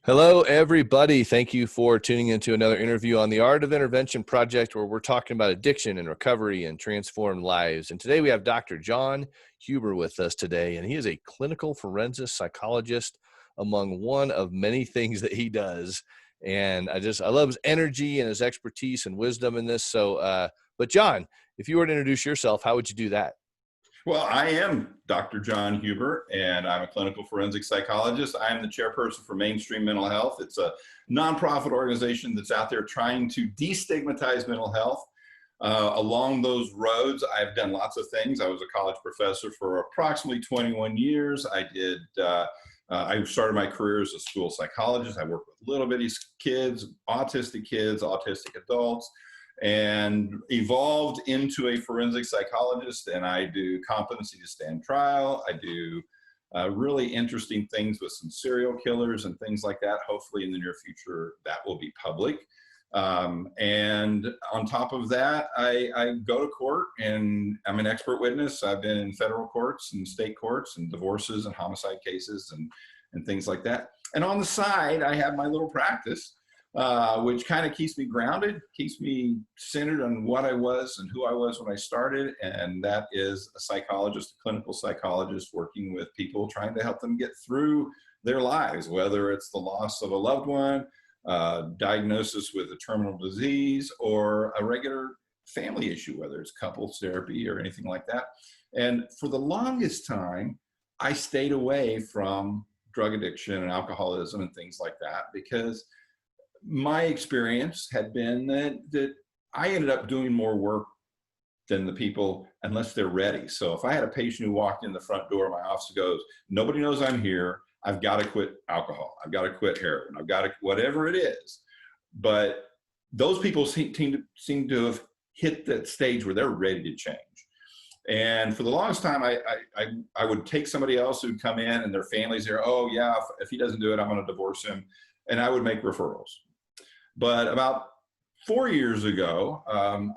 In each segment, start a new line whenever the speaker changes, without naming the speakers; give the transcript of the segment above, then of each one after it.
Hello, everybody. Thank you for tuning into another interview on the Art of Intervention project, where we're talking about addiction and recovery and transformed lives. And today we have Dr. John Huber with us today, and he is a clinical forensic psychologist, among one of many things that he does. And I love his energy and his expertise and wisdom in this. But John, if you were to introduce yourself, how would you do that?
Well, I am Dr. John Huber, and I'm a clinical forensic psychologist. I am the chairperson for Mainstream Mental Health. It's a nonprofit organization that's out there trying to destigmatize mental health. Along those roads, I've done lots of things. I was a college professor for approximately 21 years. I started my career as a school psychologist. I worked with little bitty kids, autistic adults, and evolved into a forensic psychologist. And I do competency to stand trial. I do really interesting things with some serial killers and things like that. Hopefully in the near future, that will be public. And on top of that, I go to court and I'm an expert witness. I've been in federal courts and state courts and divorces and homicide cases and things like that. And on the side, I have my little practice, which kind of keeps me grounded, keeps me centered on what I was and who I was when I started. And that is a psychologist, a clinical psychologist, working with people, trying to help them get through their lives, whether it's the loss of a loved one, diagnosis with a terminal disease, or a regular family issue, whether it's couples therapy or anything like that. And for the longest time, I stayed away from drug addiction and alcoholism and things like that, because my experience had been that I ended up doing more work than the people, unless they're ready. So if I had a patient who walked in the front door of my office and goes, nobody knows I'm here, I've got to quit alcohol, I've got to quit heroin, I've got to, whatever it is. But those people seem to have hit that stage where they're ready to change. And for the longest time, I would take somebody else who'd come in and their family's there, oh yeah, if he doesn't do it, I'm going to divorce him. And I would make referrals. But about 4 years ago,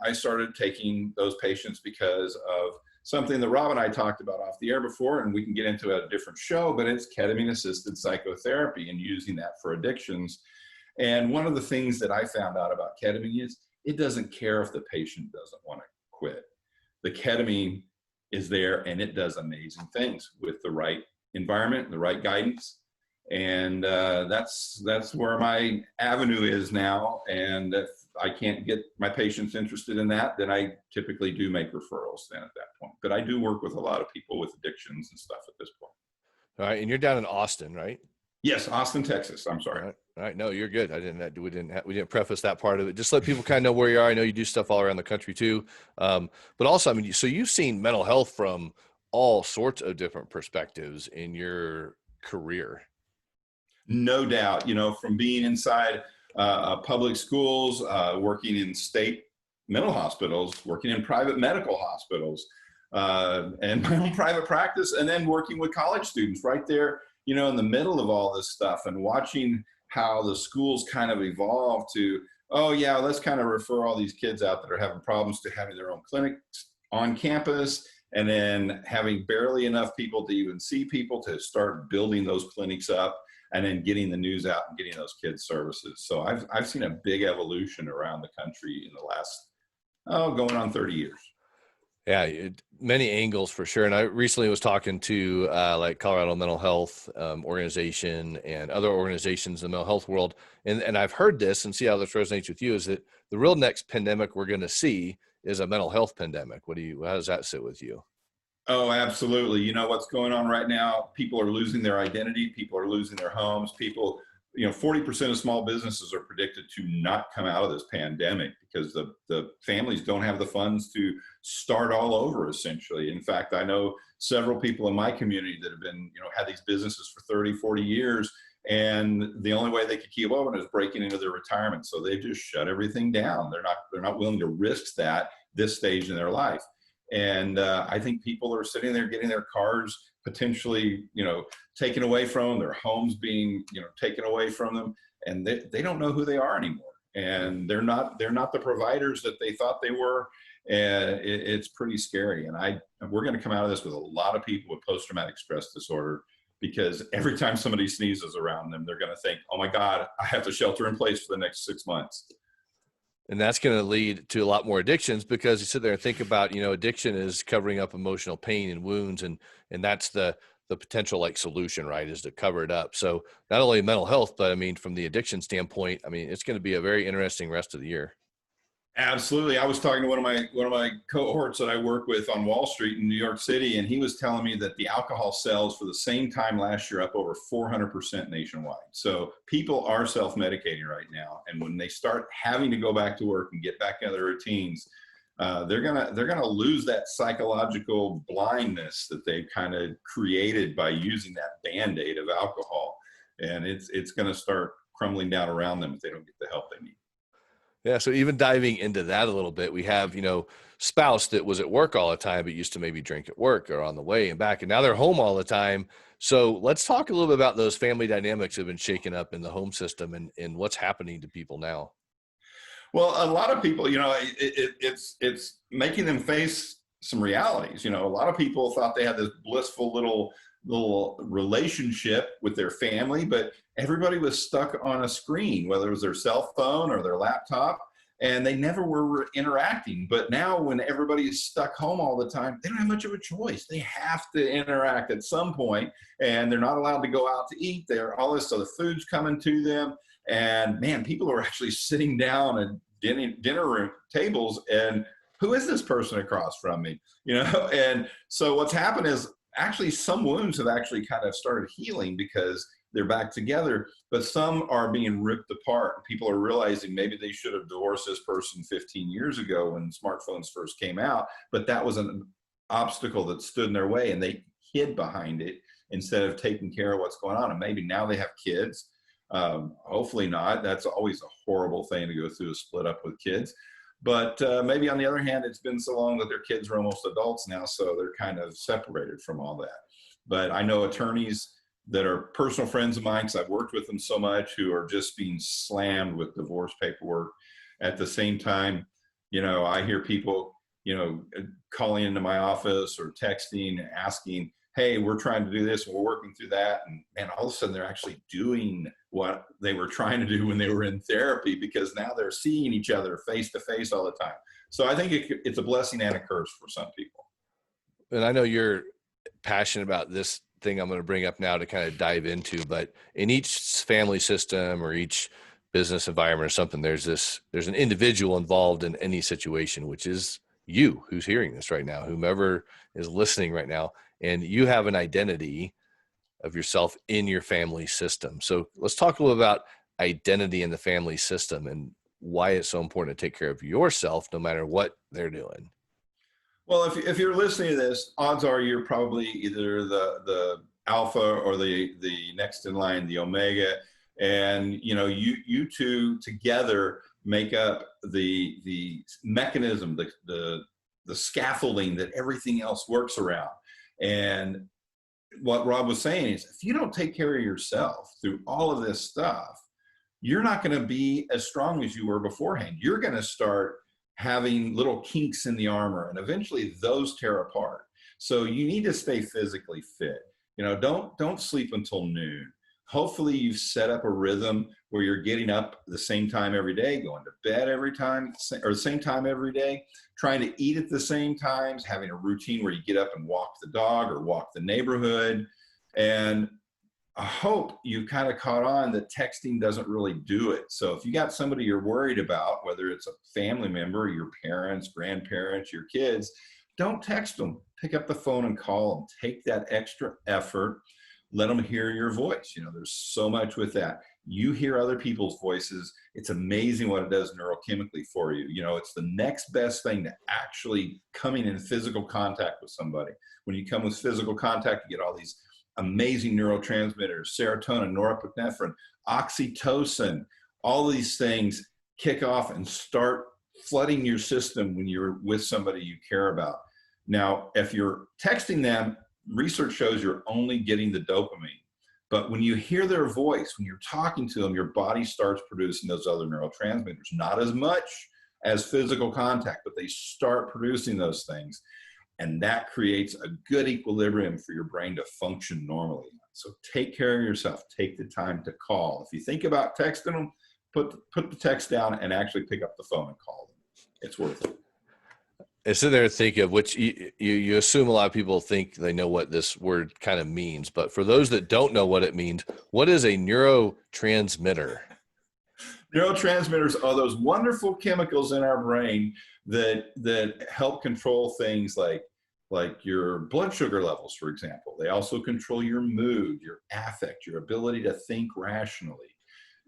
I started taking those patients because of something that Rob and I talked about off the air before, and we can get into a different show, but it's ketamine-assisted psychotherapy and using that for addictions. And one of the things that I found out about ketamine is it doesn't care if the patient doesn't want to quit. The ketamine is there and it does amazing things with the right environment, the right guidance. And that's where my avenue is now. And if I can't get my patients interested in that, then I typically do make referrals then at that point. But I do work with a lot of people with addictions and stuff at this point.
All right. And you're down in Austin, right?
Yes, Austin, Texas. I'm sorry.
All right. No, you're good. We didn't preface that part of it. Just let people kind of know where you are. I know you do stuff all around the country too. But also, I mean, so you've seen mental health from all sorts of different perspectives in your career.
No doubt, from being inside public schools, working in state mental hospitals, working in private medical hospitals, and my own private practice, and then working with college students right there, in the middle of all this stuff, and watching how the schools kind of evolve to, oh yeah, let's kind of refer all these kids out that are having problems to having their own clinics on campus, and then having barely enough people to even see people to start building those clinics up, and then getting the news out and getting those kids services. So I've seen a big evolution around the country in the last, going on 30 years.
Yeah, many angles for sure. And I recently was talking to like Colorado Mental Health Organization and other organizations in the mental health world. And I've heard this, and see how this resonates with you, is that the real next pandemic we're going to see is a mental health pandemic. How does that sit with you?
Oh, absolutely. What's going on right now, people are losing their identity. People are losing their homes. 40% of small businesses are predicted to not come out of this pandemic because the families don't have the funds to start all over, essentially. In fact, I know several people in my community that have been, had these businesses for 30, 40 years, and the only way they could keep open is breaking into their retirement. So they've just shut everything down. They're not willing to risk that this stage in their life. And I think people are sitting there getting their cars potentially, taken away from them, their homes being, taken away from them, and they don't know who they are anymore. And they're not the providers that they thought they were. And it's pretty scary. And we're going to come out of this with a lot of people with post-traumatic stress disorder because every time somebody sneezes around them, they're going to think, oh my God, I have to shelter in place for the next 6 months.
And that's going to lead to a lot more addictions, because you sit there and think about, addiction is covering up emotional pain and wounds. And that's the potential like solution, right? Is to cover it up. So not only mental health, but I mean, from the addiction standpoint, I mean, it's going to be a very interesting rest of the year.
Absolutely. I was talking to one of my cohorts that I work with on Wall Street in New York City, and he was telling me that the alcohol sales for the same time last year up over 400% nationwide. So people are self-medicating right now, and when they start having to go back to work and get back into their routines, they're gonna lose that psychological blindness that they've kind of created by using that Band-Aid of alcohol, and it's gonna start crumbling down around them if they don't get the help they need.
Yeah. So even diving into that a little bit, we have, spouse that was at work all the time, but used to maybe drink at work or on the way and back, and now they're home all the time. So let's talk a little bit about those family dynamics that have been shaken up in the home system, and what's happening to people now.
Well, a lot of people, it's making them face some realities. A lot of people thought they had this blissful little relationship with their family, but everybody was stuck on a screen, whether it was their cell phone or their laptop, and they never were interacting. But now, when everybody is stuck home all the time, they don't have much of a choice. They have to interact at some point, and they're not allowed to go out to eat. They're all this, so the food's coming to them. And man, people are actually sitting down at dinner room tables, and who is this person across from me? And so what's happened is actually some wounds have actually kind of started healing because they're back together, but some are being ripped apart. People are realizing maybe they should have divorced this person 15 years ago when smartphones first came out, but that was an obstacle that stood in their way, and they hid behind it instead of taking care of what's going on. And maybe now they have kids. Hopefully not. That's always a horrible thing to go through, a split up with kids. But maybe on the other hand, it's been so long that their kids are almost adults now, so they're kind of separated from all that. But I know attorneys that are personal friends of mine, because I've worked with them so much, who are just being slammed with divorce paperwork. At the same time, I hear people, calling into my office or texting, asking, hey, we're trying to do this and we're working through that. And all of a sudden they're actually doing what they were trying to do when they were in therapy, because now they're seeing each other face to face all the time. So I think it's a blessing and a curse for some people.
And I know you're passionate about this thing I'm going to bring up now to kind of dive into, but in each family system or each business environment or something, there's an individual involved in any situation, which is you who's hearing this right now, whomever is listening right now, and you have an identity of yourself in your family system. So let's talk a little about identity in the family system and why it's so important to take care of yourself no matter what they're doing.
Well, if you're listening to this, odds are you're probably either the alpha or the next in line, the omega, and you two together make up the mechanism, the scaffolding that everything else works around. And what Rob was saying is, if you don't take care of yourself through all of this stuff, you're not going to be as strong as you were beforehand. You're going to start having little kinks in the armor, and eventually those tear apart. So you need to stay physically fit. Don't sleep until noon. Hopefully you've set up a rhythm where you're getting up the same time every day, going to bed every time, or the same time every day, trying to eat at the same times, having a routine where you get up and walk the dog or walk the neighborhood. And I hope you kind of caught on that texting doesn't really do it. So if you got somebody you're worried about, whether it's a family member, your parents, grandparents, your kids, don't text them. Pick up the phone and call them. Take that extra effort. Let them hear your voice. There's so much with that. You hear other people's voices. It's amazing what it does neurochemically for you. It's the next best thing to actually coming in physical contact with somebody. When you come with physical contact, you get all these amazing neurotransmitters, serotonin, norepinephrine, oxytocin. All these things kick off and start flooding your system when you're with somebody you care about. Now, if you're texting them, research shows you're only getting the dopamine. But when you hear their voice, when you're talking to them, your body starts producing those other neurotransmitters. Not as much as physical contact, but they start producing those things. And that creates a good equilibrium for your brain to function normally. So take care of yourself. Take the time to call. If you think about texting them, put the text down and actually pick up the phone and call them. It's worth it.
I sit there and think of which you assume a lot of people think they know what this word kind of means, but for those that don't know what it means, what is a neurotransmitter?
Neurotransmitters are those wonderful chemicals in our brain that help control things like your blood sugar levels, for example. They also control your mood, your affect, your ability to think rationally.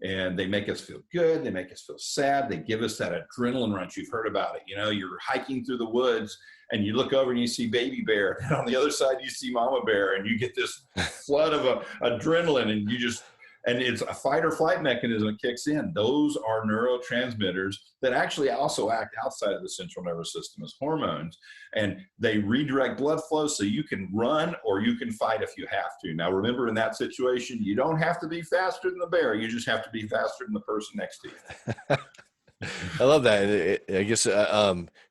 And they make us feel good. They make us feel sad. They give us that adrenaline rush. You've heard about it. You know, you're hiking through the woods and you look over and you see baby bear. And on the other side, you see mama bear, and you get this flood of adrenaline, and and it's a fight or flight mechanism that kicks in. Those are neurotransmitters that actually also act outside of the central nervous system as hormones, and they redirect blood flow so you can run or you can fight if you have to. Now, remember, in that situation, you don't have to be faster than the bear. You just have to be faster than the person next to you.
I love that. I guess,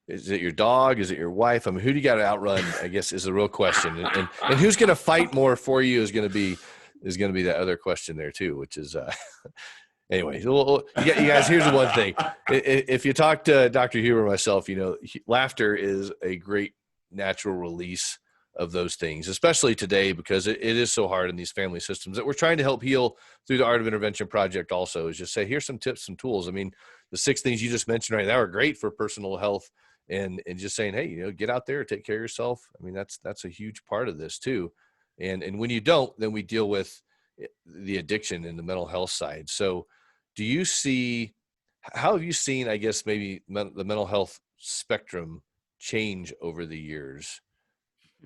is it your dog? Is it your wife? I mean, who do you got to outrun, I guess, is the real question. And who's going to fight more for you is going to be that other question there too, which is, anyway, you guys, here's the one thing. If you talk to Dr. Huber and myself, you know, laughter is a great natural release of those things, especially today, because it is so hard in these family systems that we're trying to help heal through the Art of Intervention project. Also, is just say, here's some tips, some tools. I mean, the 6 things you just mentioned right now are great for personal health, and just saying, hey, you know, get out there, take care of yourself. I mean, that's a huge part of this too. And when you don't, then we deal with the addiction and the mental health side. So how have you seen, I guess, maybe the mental health spectrum change over the years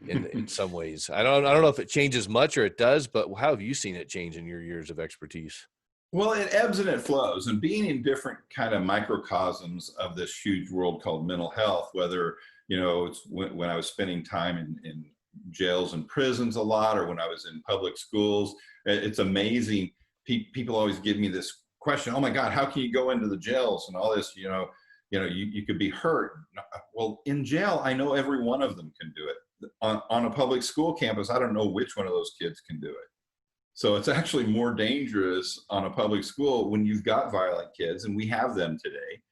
in some ways? I don't know if it changes much or it does, but how have you seen it change in your years of expertise?
Well, it ebbs and it flows, and being in different kind of microcosms of this huge world called mental health, whether, you know, it's when I was spending time in jails and prisons a lot, or when I was in public schools, it's amazing. People always give me this question, oh my God, how can you go into the jails and all this, you could be hurt. Well, in jail, I know every one of them can do it. On a public school campus, I don't know which one of those kids can do it. So it's actually more dangerous on a public school when you've got violent kids, and we have them today,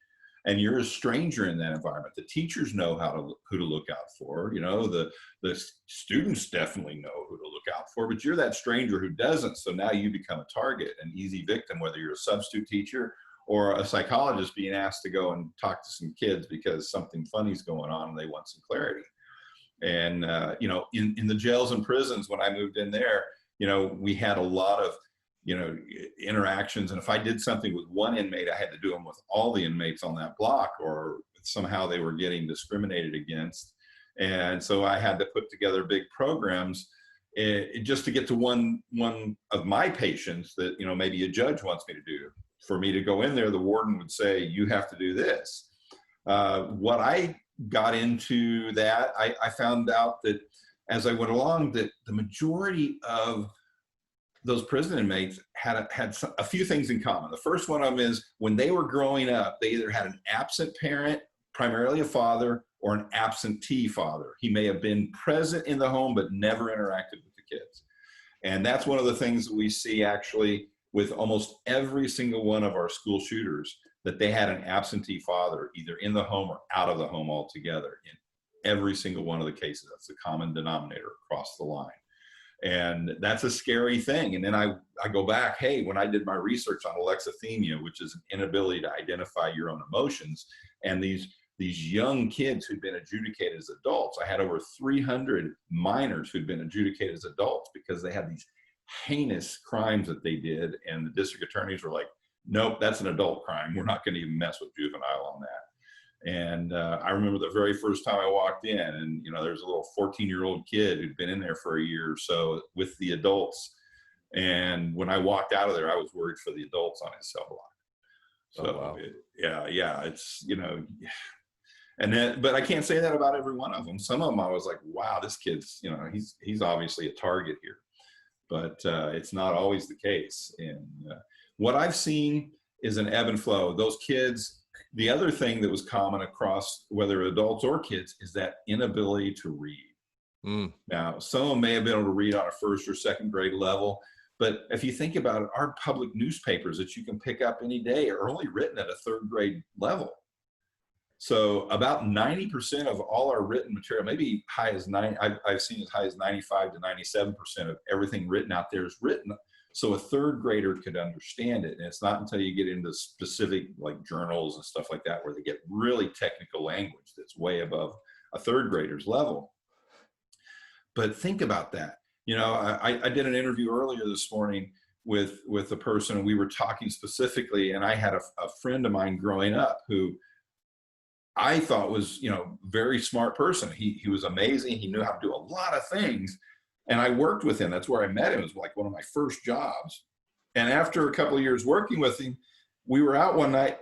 and you're a stranger in that environment. The teachers know who to look out for. You know, the students definitely know who to look out for, but you're that stranger who doesn't. So now you become a target, an easy victim, whether you're a substitute teacher or a psychologist being asked to go and talk to some kids because something funny's going on and they want some clarity. And, in the jails and prisons, when I moved in there, you know, we had a lot of, interactions. And if I did something with one inmate, I had to do them with all the inmates on that block, or somehow they were getting discriminated against. And so I had to put together big programs just to get to one of my patients that, maybe a judge wants me to do. For me to go in there, the warden would say, you have to do this. What I got into that, I found out that as I went along, that the majority of those prison inmates had a few things in common. The first one of them is when they were growing up, they either had an absent parent, primarily a father, or an absentee father. He may have been present in the home, but never interacted with the kids. And that's one of the things that we see actually with almost every single one of our school shooters, that they had an absentee father, either in the home or out of the home altogether. In every single one of the cases, that's the common denominator across the line. And that's a scary thing. And then I go back, hey, when I did my research on alexithymia, which is an inability to identify your own emotions, and these young kids who'd been adjudicated as adults, I had over 300 minors who'd been adjudicated as adults because they had these heinous crimes that they did. And the district attorneys were like, nope, that's an adult crime. We're not going to even mess with juvenile on that. And I remember the very first time I walked in, and there's a little 14-year-old kid who'd been in there for a year or so with the adults. And when I walked out of there, I was worried for the adults on his cell block. So wow. It's, and then, but I can't say that about every one of them. Some of them I was like, wow, this kid's, he's obviously a target here. But it's not always the case. And what I've seen is an ebb and flow. Those kids. The other thing that was common across whether adults or kids is that inability to read.
Mm.
Now, some of them may have been able to read on a first or second grade level, but if you think about it, our public newspapers that you can pick up any day are only written at a third grade level. So about 90% of all our written material, maybe high as I've seen as high as 95 to 97% of everything written out there is written so a third grader could understand it. And it's not until you get into specific like journals and stuff like that where they get really technical language that's way above a third grader's level. But think about that. You know, I did an interview earlier this morning with a person, and we were talking specifically, and I had a friend of mine growing up who I thought was, you know, very smart person. He was amazing. He knew how to do a lot of things. And I worked with him. That's where I met him. It was like one of my first jobs. And after a couple of years working with him, we were out one night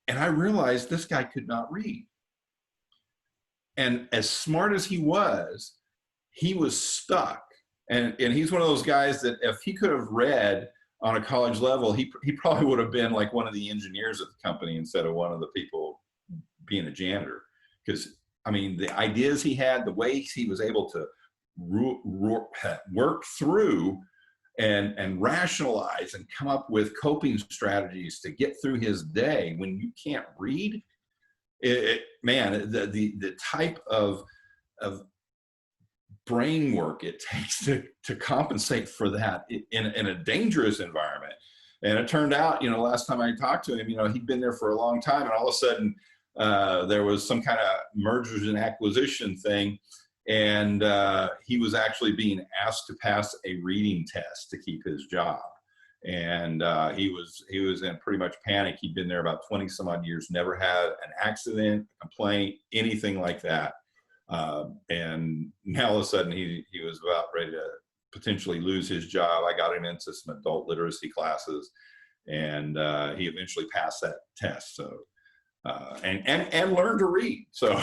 and I realized this guy could not read. And as smart as he was stuck. And he's one of those guys that if he could have read on a college level, he probably would have been like one of the engineers at the company instead of one of the people being a janitor. Because I mean, the ideas he had, the ways he was able to work through and rationalize and come up with coping strategies to get through his day when you can't read, man, the type of brain work it takes to compensate for that in a dangerous environment. And it turned out, you know, last time I talked to him, you know, he'd been there for a long time, and all of a sudden there was some kind of mergers and acquisition thing, and he was actually being asked to pass a reading test to keep his job. And he was in pretty much panic. He'd been there about 20 some odd years, never had an accident, a complaint, anything like that. And now all of a sudden he was about ready to potentially lose his job. I got him into some adult literacy classes, and he eventually passed that test. So and learned to read. So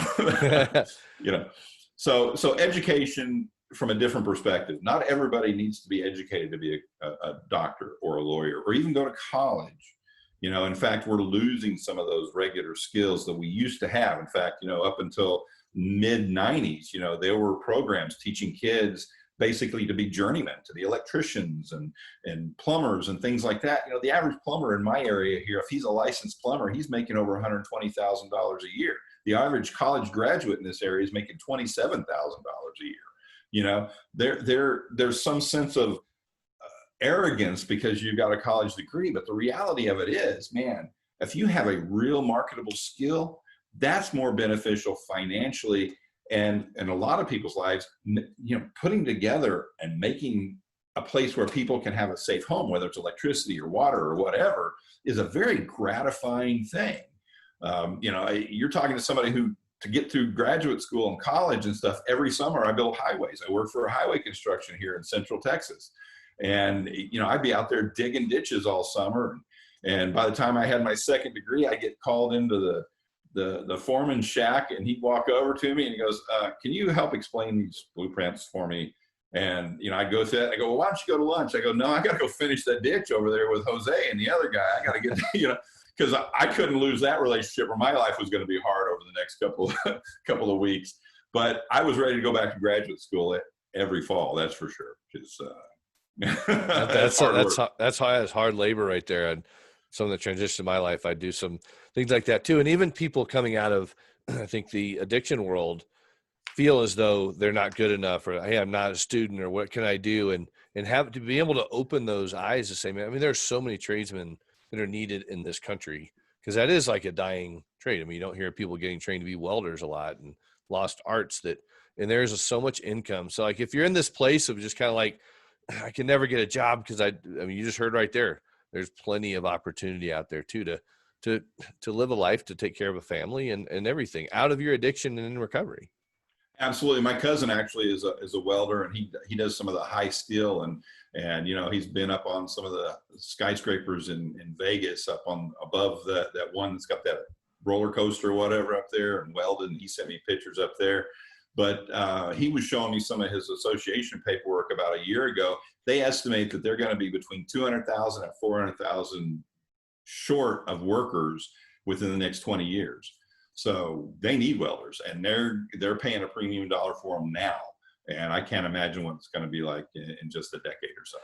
you know, so education from a different perspective. Not everybody needs to be educated to be a doctor or a lawyer or even go to college. You know, in fact, we're losing some of those regular skills that we used to have. In fact, you know, up until mid 90s, you know, there were programs teaching kids basically to be journeymen, to be electricians and plumbers and things like that. You know, the average plumber in my area here, if he's a licensed plumber, he's making over $120,000 a year. The average college graduate in this area is making $27,000 a year. You know, there's some sense of arrogance because you've got a college degree, but the reality of it is, man, if you have a real marketable skill, that's more beneficial financially and in a lot of people's lives. You know, putting together and making a place where people can have a safe home, whether it's electricity or water or whatever, is a very gratifying thing. You know, you're talking to somebody who, to get through graduate school and college and stuff, every summer I build highways. I work for a highway construction here in Central Texas. And, you know, I'd be out there digging ditches all summer. And by the time I had my second degree, I get called into the foreman's shack, and he'd walk over to me and he goes, can you help explain these blueprints for me? And, you know, I go through that. I go, well, why don't you go to lunch? I go, no, I got to go finish that ditch over there with Jose and the other guy. I got to get, you know, because I couldn't lose that relationship, or my life was going to be hard over the next couple of weeks. But I was ready to go back to graduate school every fall. That's for sure.
That's hard labor right there. And some of the transition in my life, I do some things like that too. And even people coming out of, I think, the addiction world feel as though they're not good enough, or, hey, I'm not a student, or what can I do? And have to be able to open those eyes to say, man, I mean, there's so many tradesmen that are needed in this country, because that is like a dying trade. I mean, you don't hear people getting trained to be welders a lot, and lost arts and there's so much income. So like, if you're in this place of just kind of like, I can never get a job, because I mean, you just heard right there, there's plenty of opportunity out there too, to live a life, to take care of a family and everything out of your addiction and in recovery.
Absolutely. My cousin actually is a welder, and he does some of the high steel, and you know, he's been up on some of the skyscrapers in Vegas, up on above that one that's got that roller coaster or whatever up there, and welded, and he sent me pictures up there. But he was showing me some of his association paperwork about a year ago. They estimate that they're going to be between 200,000 and 400,000 short of workers within the next 20 years. So they need welders, and they're paying a premium dollar for them now. And I can't imagine what it's going to be like in just a decade or so.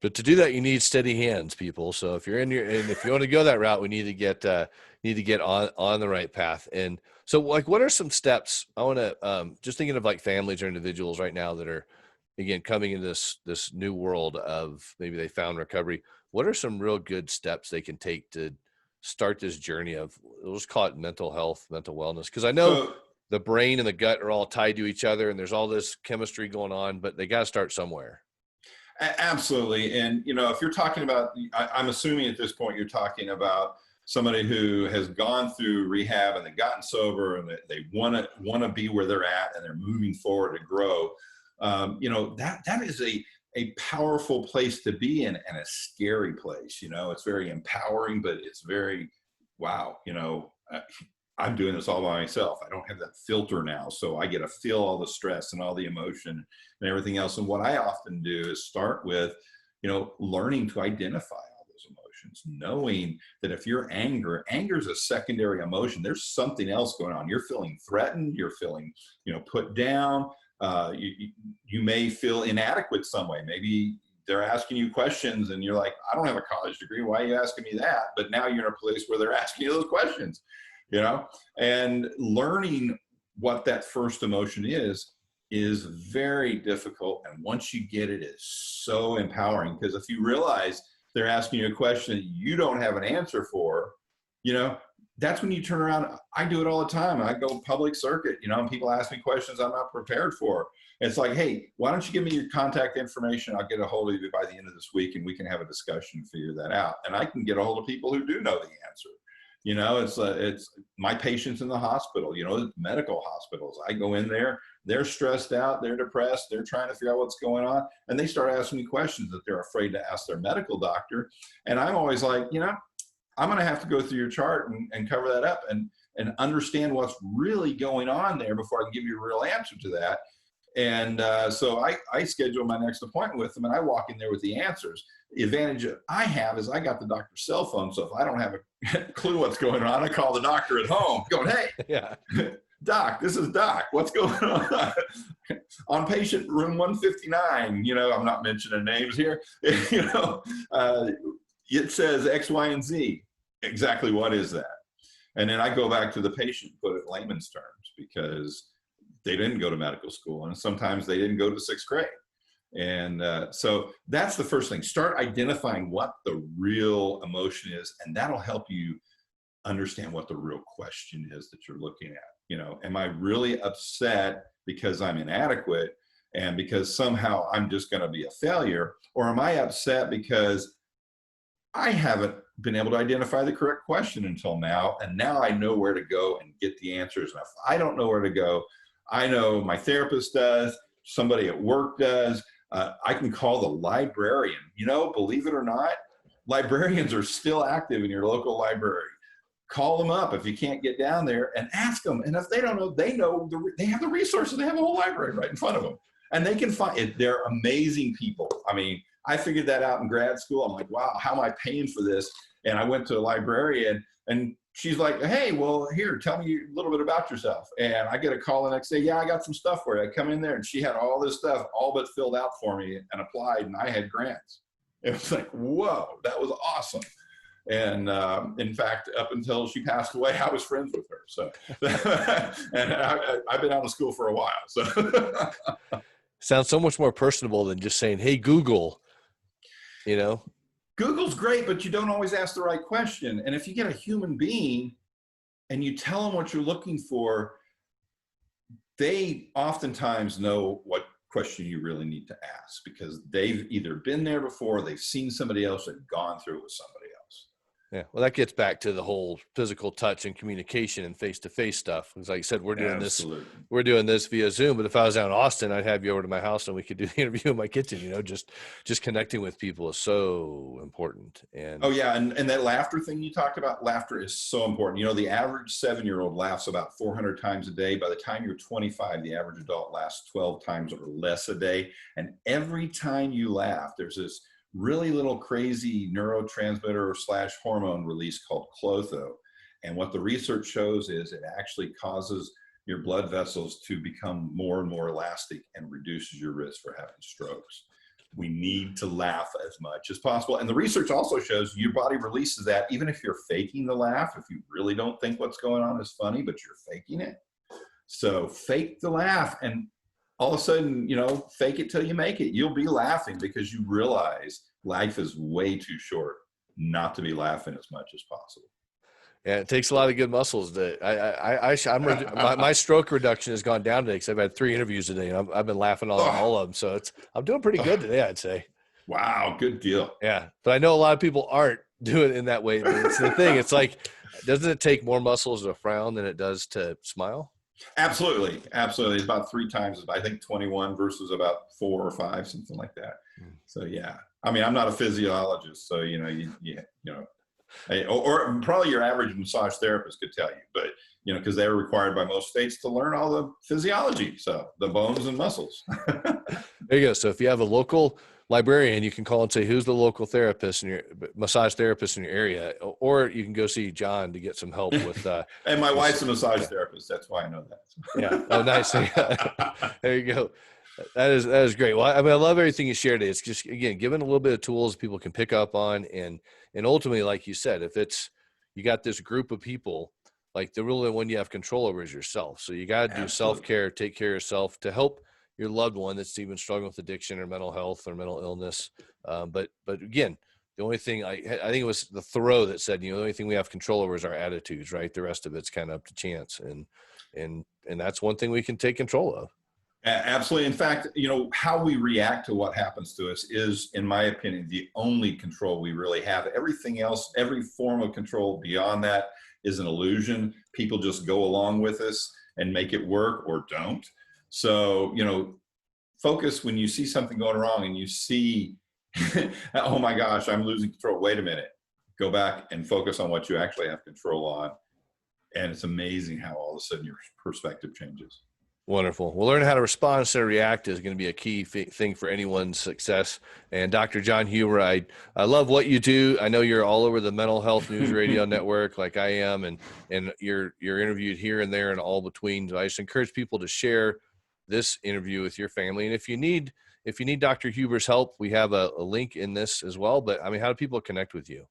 But to do that, you need steady hands, people. So if you're in your, and if you want to go that route, we need to get on the right path. And so, like, what are some steps? I want to just thinking of like families or individuals right now that are, again, coming into this new world of maybe they found recovery. What are some real good steps they can take to start this journey of, we'll just call it mental health, mental wellness? Because I know
So
the brain and the gut are all tied to each other, and there's all this chemistry going on, but they got to start somewhere.
Absolutely. And, if you're talking about, I'm assuming at this point, you're talking about somebody who has gone through rehab and they've gotten sober and they want to be where they're at and they're moving forward to grow. That is a powerful place to be in and a scary place. It's very empowering, but it's very, wow, I'm doing this all by myself. I don't have that filter now. So I get to feel all the stress and all the emotion and everything else. And what I often do is start with, learning to identify all those emotions, knowing that if you're anger is a secondary emotion. There's something else going on. You're feeling threatened. You're feeling, put down. You may feel inadequate some way. Maybe they're asking you questions and you're like, I don't have a college degree. Why are you asking me that? But now you're in a place where they're asking you those questions. And learning what that first emotion is very difficult. And once you get it, it's so empowering, because if you realize they're asking you a question that you don't have an answer for, that's when you turn around. I do it all the time. I go public circuit, and people ask me questions I'm not prepared for. It's like, hey, why don't you give me your contact information? I'll get a hold of you by the end of this week and we can have a discussion and figure that out. And I can get a hold of people who do know the answer. It's my patients in the hospital, medical hospitals. I go in there, they're stressed out, they're depressed, they're trying to figure out what's going on. And they start asking me questions that they're afraid to ask their medical doctor. And I'm always like, I'm going to have to go through your chart and cover that up and understand what's really going on there before I can give you a real answer to that. And so I schedule my next appointment with them and I walk in there with the answers. The advantage that I have is I got the doctor's cell phone. So if I don't have a clue what's going on, I call the doctor at home going, hey,
Yeah.
Doc, this is Doc. What's going on? On patient room 159, I'm not mentioning names here, it says X, Y, and Z. Exactly what is that? And then I go back to the patient, put it in layman's terms, because they didn't go to medical school and sometimes they didn't go to 6th grade. And so that's the first thing. Start identifying what the real emotion is, and that'll help you understand what the real question is that you're looking at. Am I really upset because I'm inadequate and because somehow I'm just going to be a failure? Or am I upset because I haven't been able to identify the correct question until now, and now I know where to go and get the answers. And if I don't know where to go, I know my therapist does, somebody at work does. I can call the librarian. Believe it or not, librarians are still active in your local library. Call them up if you can't get down there and ask them. And if they don't know, they have the resources. They have a whole library right in front of them, and they can find it. They're amazing people. I mean, I figured that out in grad school. I'm like, wow, how am I paying for this? And I went to a librarian and she's like, hey, well, here, tell me a little bit about yourself. And I get a call the next day. Yeah, I got some stuff for you. I come in there and she had all this stuff all but filled out for me and applied, and I had grants. It was like, whoa, that was awesome. And in fact, up until she passed away, I was friends with her. So, and I've been out of school for a while. So
Sounds so much more personable than just saying, hey, Google,
Google's great, but you don't always ask the right question. And if you get a human being and you tell them what you're looking for, they oftentimes know what question you really need to ask, because they've either been there before, they've seen somebody else and gone through it with somebody else.
Yeah. Well, that gets back to the whole physical touch and communication and face-to-face stuff. Because like you said, we're doing this via Zoom, but if I was out in Austin, I'd have you over to my house and we could do the interview in my kitchen. Just connecting with people is so important. And
oh yeah. And that laughter thing you talked about, laughter is so important. The average 7-year-old laughs about 400 times a day. By the time you're 25, the average adult laughs 12 times or less a day. And every time you laugh, there's this really little crazy neurotransmitter / hormone release called clotho. And what the research shows is it actually causes, your blood vessels to become more and more elastic and reduces your risk for having strokes. We need to laugh as much as possible. And the research also shows your body releases that even if you're faking the laugh, if you really don't think what's going on is funny, but you're faking it. So fake the laugh, and all of a sudden, fake it till you make it. You'll be laughing because you realize life is way too short not to be laughing as much as possible.
Yeah, it takes a lot of good muscles. My stroke reduction has gone down today because I've had 3 interviews today, and I've been laughing on all of them. So I'm doing pretty good today, I'd say.
Wow, good deal.
Yeah, but I know a lot of people aren't doing it in that way. It's the thing. It's like, doesn't it take more muscles to frown than it does to smile?
Absolutely. It's about 3 times, I think 21 versus about 4 or 5, something like that. So yeah, I mean, I'm not a physiologist, so or probably your average massage therapist could tell you, but because they're required by most states to learn all the physiology, so the bones and muscles.
There you go. So if you have a local librarian, you can call and say, who's the local therapist and your massage therapist in your area, or you can go see John to get some help with.
And my wife's a massage therapist. That's why I know that.
Yeah. Oh, nice. There you go. That is great. Well, I mean, I love everything you shared today. It's just, again, giving a little bit of tools people can pick up on. And ultimately, like you said, if you got this group of people, like the real one you have control over is yourself. So you got to do self-care, take care of yourself to help your loved one that's even struggling with addiction or mental health or mental illness. But again, the only thing I think it was the Thoreau that said, the only thing we have control over is our attitudes, right? The rest of it's kind of up to chance. And that's one thing we can take control of.
Absolutely. In fact, how we react to what happens to us is, in my opinion, the only control we really have. Everything else, every form of control beyond that is an illusion. People just go along with us and make it work or don't. So, focus when you see something going wrong and you see, oh my gosh, I'm losing control. Wait a minute. Go back and focus on what you actually have control on. And it's amazing how all of a sudden your perspective changes.
Wonderful. Well, learning how to respond instead of react is going to be a key thing for anyone's success. And Dr. John Huber, I love what you do. I know you're all over the Mental Health News Radio Network like I am, and you're interviewed here and there and all between. So I just encourage people to share this interview with your family. And if you need Dr. Huber's help, we have a link in this as well. But I mean, how do people connect with you?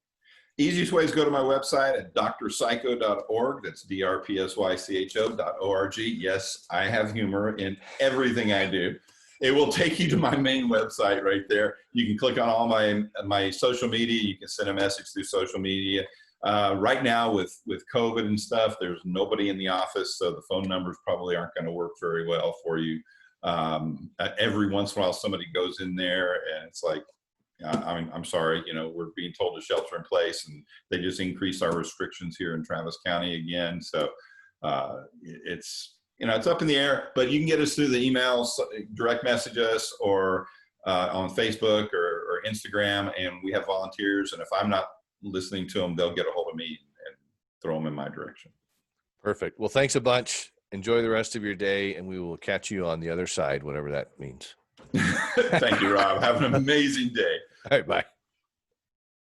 Easiest way is go to my website at drpsycho.org. That's drpsycho.org. Yes, I have humor in everything I do. It will take you to my main website right there. You can click on all my social media. You can send a message through social media. Right now with COVID and stuff, there's nobody in the office, so the phone numbers probably aren't going to work very well for you. Every once in a while, somebody goes in there and it's like, I'm sorry, we're being told to shelter in place, and they just increased our restrictions here in Travis County again. So it's up in the air, but you can get us through the emails, direct message us, or on Facebook or Instagram, and we have volunteers. And if I'm not listening to them, they'll get a hold of me and throw them in my direction.
Perfect. Well, thanks a bunch. Enjoy the rest of your day, and we will catch you on the other side, whatever that means.
Thank you, Rob. Have an amazing day.
All right, bye.